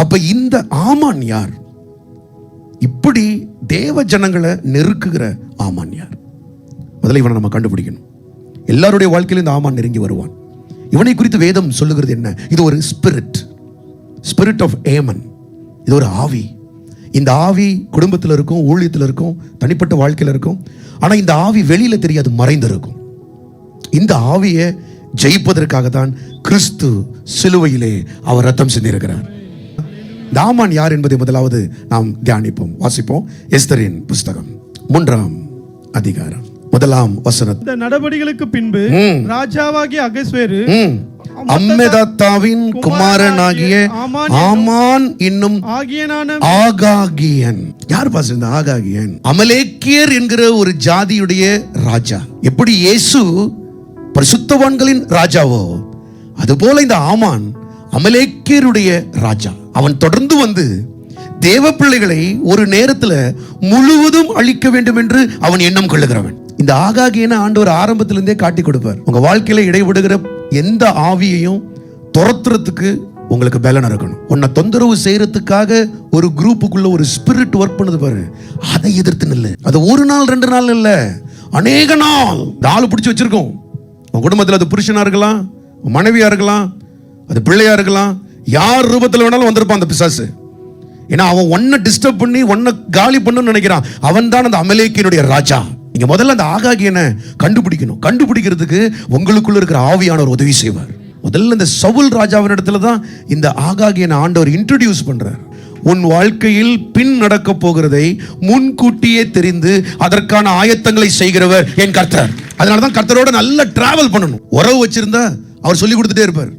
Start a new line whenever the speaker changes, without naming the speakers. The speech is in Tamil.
அப்ப இந்த ஆமான் யார்? இப்படி தேவ ஜனங்களை நெருக்குகிற ஆமான் யார்? முதல்ல இவனை நம்ம கண்டுபிடிக்கணும். எல்லாருடைய வாழ்க்கையிலும் இந்த ஆமான் நெருங்கி வருவான். இவனை குறித்து வேதம் சொல்லுகிறது என்ன? இது ஒரு ஸ்பிரிட் ஆஃப் ஏமன். இது ஒரு ஆவி. இந்த ஆவி குடும்பத்தில் இருக்கும், ஊழியத்தில் இருக்கும், தனிப்பட்ட வாழ்க்கையில் இருக்கும். ஆனால் இந்த ஆவி வெளியில தெரியாது, மறைந்திருக்கும். இந்த ஆவியை ஜெயிப்பதற்காக தான் கிறிஸ்து சிலுவையிலே அவர் ரத்தம் சிந்திருக்கிறார். இந்த ஆமான் யார் என்பதை முதலாவது நாம் தியானிப்போம், வாசிப்போம். எஸ்தரின் புஸ்தகம் 3ஆம் அதிகாரம் 1ஆம் வசனம்.
இந்த நடபடிகளுக்கு பின்பு ராஜாவாகிய அகஸ்வேரு
அம்மெதாத்தாவின் குமாரனாகிய ஆமான் என்னும் ஆகாகியன். யார் பாஸ் இந்த ஆகாகியன்? அமலேக்கியர் என்கிற ஒரு ஜாதியுடைய ராஜா. எப்படி இயேசு பரிசுத்தவான்களின் ராஜாவோ அதுபோல இந்த ஆமான் அமலேக்கியருடைய ராஜா. அவன் தொடர்ந்து வந்து தேவ பிள்ளைகளை ஒரு நேரத்துல முழுவதும் அழிக்க வேண்டும் என்று அவன் எண்ணம் கொள்ளுகிறவன். இந்த ஆகாகியனை ஆண்டவர் ஆரம்பத்திலிருந்தே காட்டி கொடுப்பார். உங்க வாழ்க்கையில இடைவிடுகிற எந்த ஆவியையும் துரத்துறதுக்கு உங்களுக்கு பலன் இருக்கணும். உன்னை தொந்தரவு செய்யறதுக்காக ஒரு குரூப்புக்குள்ள ஒரு ஸ்பிரிட் ஒர்க் பண்ணுது பாரு, அதை எதிர்த்து நில்லு. அது ஒரு நாள் 2 நாள் இல்ல, அநேக நாள் ஆளு பிடிச்சு வச்சிருக்கோம். உன் குடும்பத்தில் அது புருஷனா இருக்கலாம், மனைவியா இருக்கலாம், அது பிள்ளையா இருக்கலாம், யார் ரூபத்தில் வேணாலும் வந்திருப்பான் அந்த பிசாசு. ஏன்னா அவன் ஒன்ன டிஸ்டர்ப் பண்ணி ஒன்ன காலி பண்ணணும்னு நினைக்கிறான். அவன் தான் அந்த அமலேக்கியனுடைய ராஜா. நீங்க முதல்ல அந்த ஆகாகியனை கண்டுபிடிக்கணும். கண்டுபிடிக்கிறதுக்கு உங்களுக்குள்ள இருக்கிற ஆவியானவர் உதவி செய்வார். முதல்ல இந்த சவுல் ராஜாவின் இடத்துல தான் இந்த ஆகாகியனை ஆண்டவர் இன்ட்ரோடியூஸ் பண்றார். உன் வாழ்க்கையில் பின் நடக்க போகிறதை முன்கூட்டியே தெரிந்து அதற்கான ஆயத்தங்களை செய்கிறவர் என் கர்த்தர். அதனாலதான் கர்த்தரோட நல்ல டிராவல் பண்ணணும். உறவு வச்சிருந்தா அவர் சொல்லி கொடுத்துட்டே இருப்பார்.